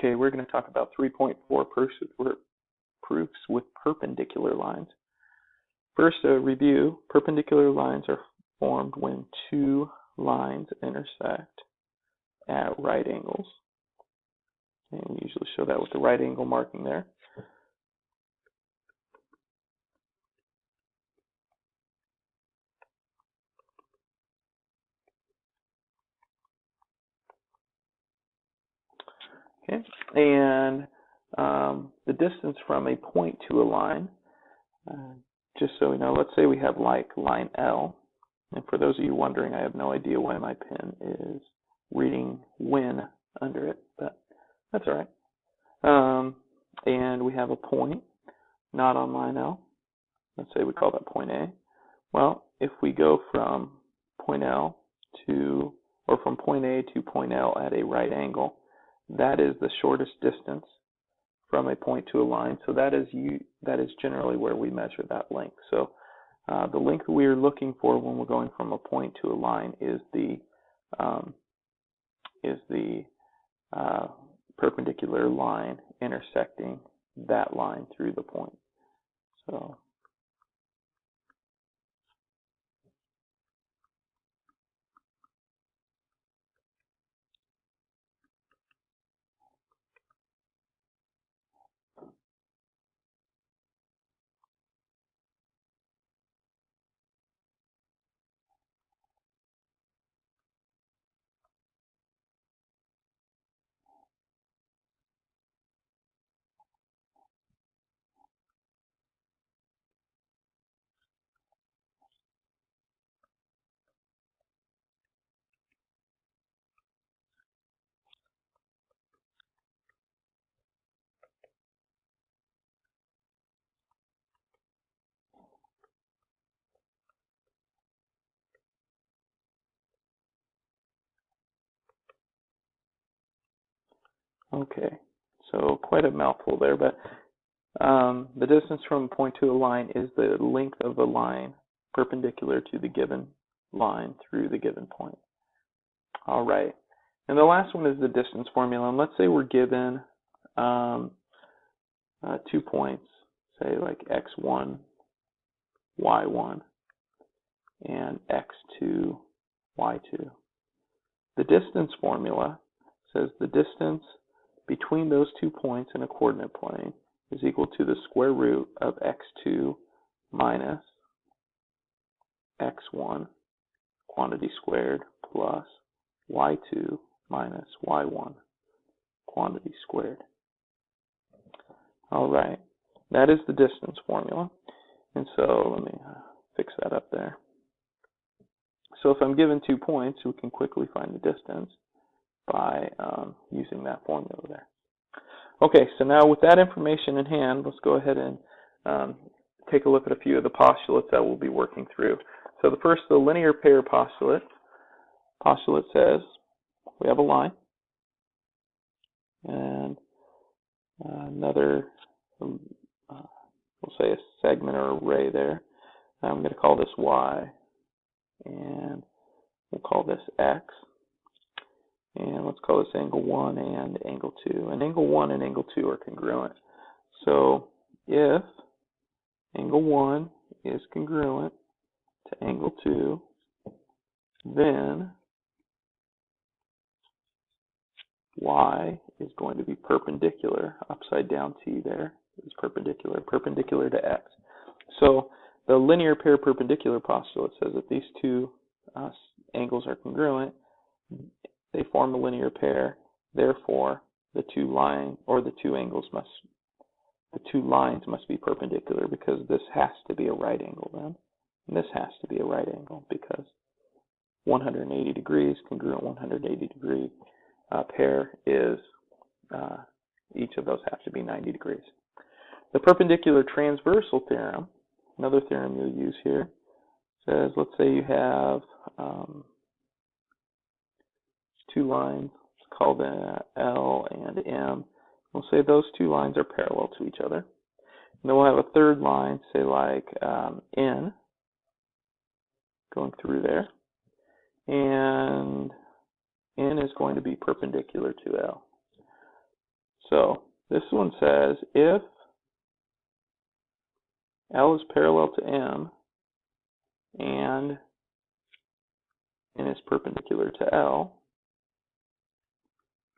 Okay, we're going to talk about 3.4 proofs with perpendicular lines. First, a review. Perpendicular lines are formed when two lines intersect at right angles. And we usually show that with the right angle marking there. Okay, and the distance from a point to a line, just so we know, let's say we have like line L, and for those of you wondering, I have no idea why my pen is reading win under it, but that's all right. And we have a point, not on line L. Let's say we call that point A. Well, if we go from point L to, or from point A to point L at a right angle, that is the shortest distance from a point to a line. So that is generally where we measure that length. So the length we are looking for when we're going from a point to a line is the perpendicular line intersecting that line through the point. So okay, so quite a mouthful there, but the distance from a point to a line is the length of a line perpendicular to the given line through the given point. All right, and the last one is the distance formula. And let's say we're given 2 points, say like x1, y1, and x2, y2. The distance formula says the distance between those 2 points in a coordinate plane is equal to the square root of x2 minus x1 quantity squared plus y2 minus y1 quantity squared. All right, that is the distance formula. And so let me fix that up there. So if I'm given 2 points, we can quickly find the distance by using that formula there. Okay, so now with that information in hand, let's go ahead and take a look at a few of the postulates that we'll be working through. So the first, the linear pair postulate. Postulate says we have a line and another, we'll say a segment or array there. I'm going to call this y, and we'll call this x. And let's call this angle 1 and angle 2. And angle 1 and angle 2 are congruent. So if angle 1 is congruent to angle 2, then y is going to be perpendicular, upside down t there is perpendicular to x. So the linear pair perpendicular postulate says that these two angles are congruent. They form a linear pair. Therefore, the two lines must be perpendicular, because this has to be a right angle then, and this has to be a right angle because 180 degrees, congruent 180 degree pair is each of those have to be 90 degrees. The perpendicular transversal theorem, another theorem you'll use here, says, let's say you have 2 lines, let's call them L and M. We'll say those 2 lines are parallel to each other. And then we'll have a third line, say like N, going through there. And N is going to be perpendicular to L. So this one says if L is parallel to M and N is perpendicular to L,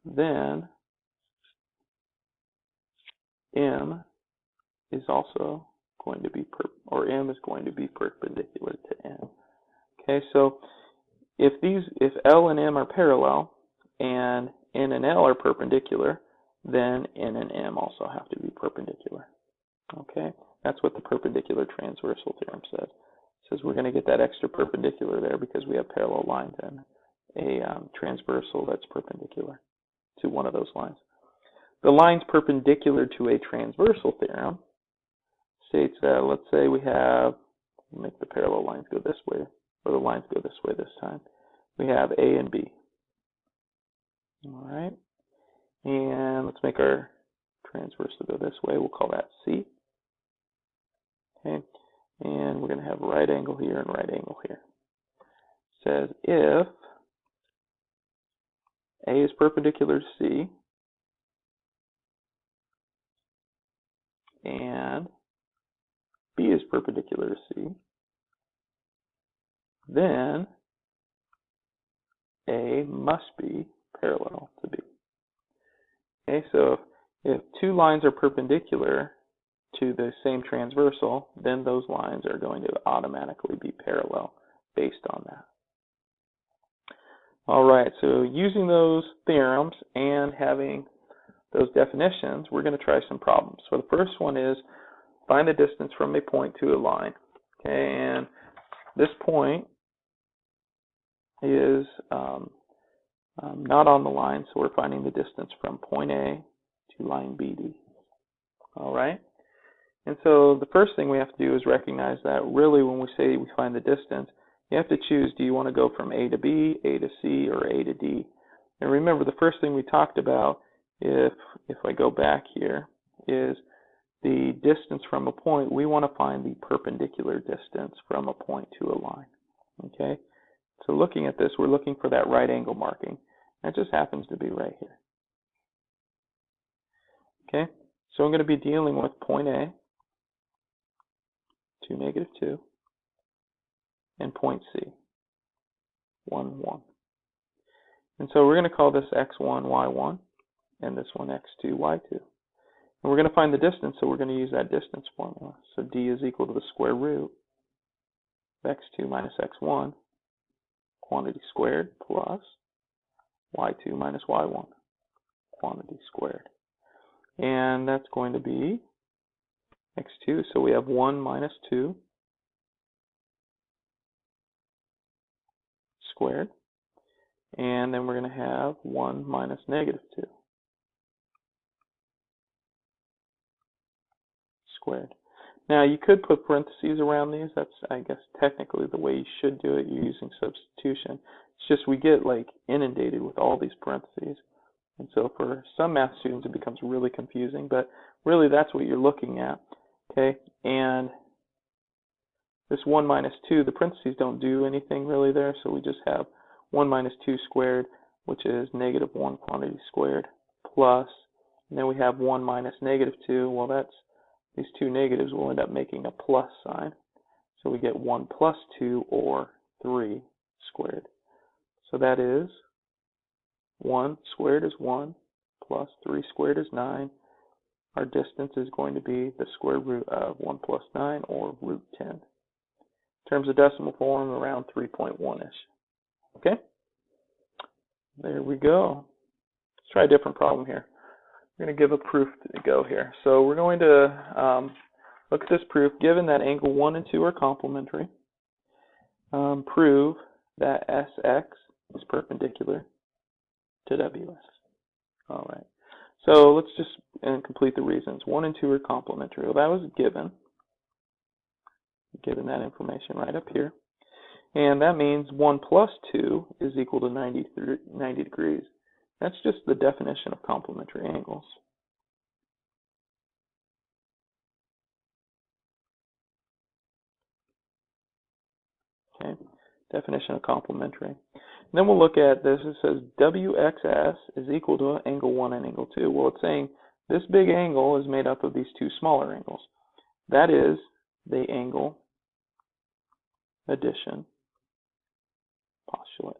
then M is also going to be M is going to be perpendicular to N. Okay, so if L and M are parallel and N and L are perpendicular, then N and M also have to be perpendicular. Okay, that's what the perpendicular transversal theorem says. It says we're going to get that extra perpendicular there because we have parallel lines and a transversal that's perpendicular to one of those lines. The lines perpendicular to a transversal theorem states that, let's say we have, make the parallel lines go this way, or the lines go this way this time. We have A and B. All right, and let's make our transversal go this way. We'll call that C. Okay, and we're going to have right angle here and right angle here. It says if A is perpendicular to C and B is perpendicular to C, then A must be parallel to B. Okay, so if two lines are perpendicular to the same transversal, then those lines are going to automatically be parallel based on that. All right, so using those theorems and having those definitions, we're going to try some problems. So the first one is find the distance from a point to a line. Okay, and this point is not on the line, so we're finding the distance from point A to line BD. All right, and so the first thing we have to do is recognize that really when we say we find the distance, you have to choose, do you want to go from A to B, A to C, or A to D? And remember, the first thing we talked about, if I go back here, is the distance from a point. We want to find the perpendicular distance from a point to a line. Okay, so looking at this, we're looking for that right angle marking. That just happens to be right here. Okay, so I'm going to be dealing with point A to -2 and point C, 1, 1. And so we're going to call this x1, y1, and this one x2, y2. And we're going to find the distance, so we're going to use that distance formula. So d is equal to the square root of x2 minus x1, quantity squared, plus y2 minus y1, quantity squared. And that's going to be x2, so we have 1 minus 2 squared. And then we're going to have 1 minus -2 squared. Now you could put parentheses around these. That's, I guess, technically the way you should do it. You're using substitution. It's just we get like inundated with all these parentheses. And so for some math students it becomes really confusing, but really that's what you're looking at. Okay, and this 1 minus 2, the parentheses don't do anything really there, so we just have 1 minus 2 squared, which is -1 quantity squared, plus, and then we have 1 minus -2. Well, that's, these two negatives will end up making a plus sign. So we get 1 plus 2, or 3 squared. So that is 1 squared is 1, plus 3 squared is 9. Our distance is going to be the square root of 1 plus 9, or root 10. In terms of decimal form, around 3.1-ish. Okay? There we go. Let's try a different problem here. We're going to give a proof to go here. So we're going to look at this proof. Given that angle 1 and 2 are complementary, prove that SX is perpendicular to WS. All right. So let's just complete the reasons. 1 and 2 are complementary. Well, that was given that information right up here. And that means 1 plus 2 is equal to 90 degrees. That's just the definition of complementary angles. Okay, definition of complementary. And then we'll look at this. It says WXS is equal to angle 1 and angle 2. Well, it's saying this big angle is made up of these two smaller angles. That is the angle addition postulate.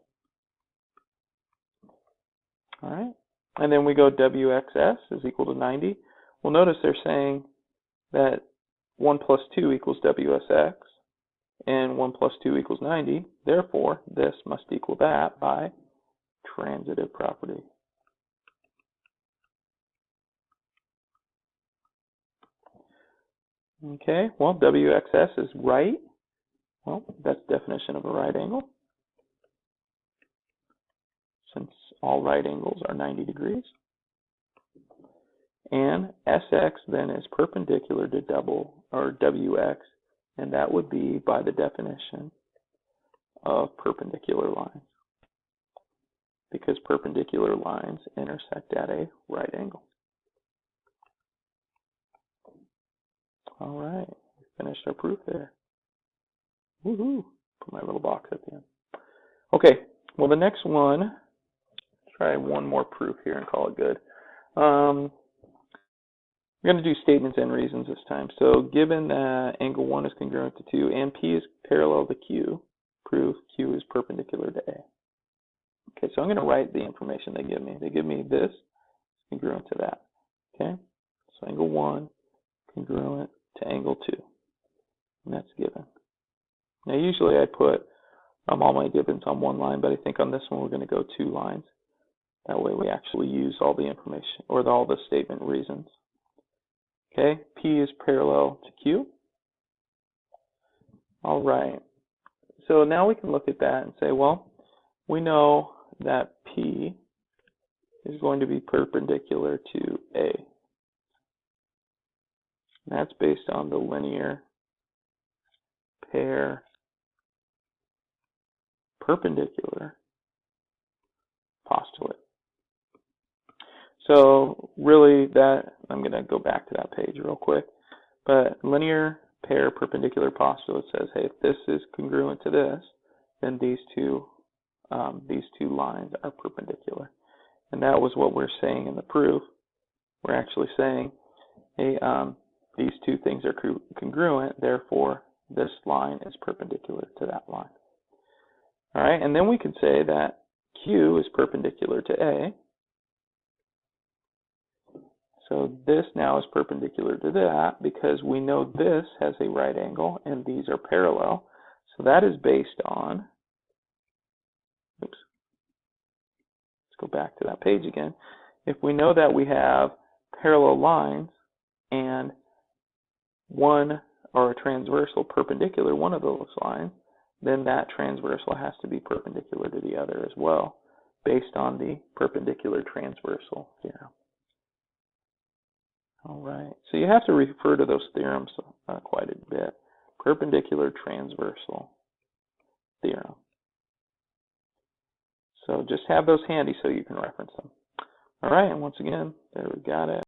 All right, and then we go WXS is equal to 90. Well, notice they're saying that 1 plus 2 equals WSX, and 1 plus 2 equals 90. Therefore, this must equal that by transitive property. Okay, well, WXS is right. Well, that's the definition of a right angle, since all right angles are 90 degrees. And SX then is perpendicular to WX, and that would be by the definition of perpendicular lines, because perpendicular lines intersect at a right angle. All right, we finished our proof there. Woohoo! Put my little box at the end. Okay, well, the next one, try one more proof here and call it good. We're going to do statements and reasons this time. So given that angle 1 is congruent to 2 and P is parallel to Q, prove Q is perpendicular to A. Okay, so I'm going to write the information they give me. They give me this congruent to that. Okay, so angle 1 congruent to angle 2, and that's given. Now usually I put all my givens on one line, but I think on this one we're going to go 2 lines. That way we actually use all the information, or all the statement reasons. Okay, P is parallel to Q. All right, so now we can look at that and say, well, we know that P is going to be perpendicular to A. And that's based on the linear pair perpendicular postulate. So really that, I'm going to go back to that page real quick, but linear pair perpendicular postulate says, hey, if this is congruent to this, then these two lines are perpendicular. And that was what we're saying in the proof. We're actually saying, hey, these two things are congruent, therefore this line is perpendicular to that line. All right, and then we can say that Q is perpendicular to A. So this now is perpendicular to that because we know this has a right angle and these are parallel. So that is based on, oops, let's go back to that page again. If we know that we have parallel lines and one or a transversal perpendicular one of those lines, then that transversal has to be perpendicular to the other as well, based on the perpendicular transversal theorem. All right, so you have to refer to those theorems quite a bit. Perpendicular transversal theorem. So just have those handy so you can reference them. All right, and once again, there we got it.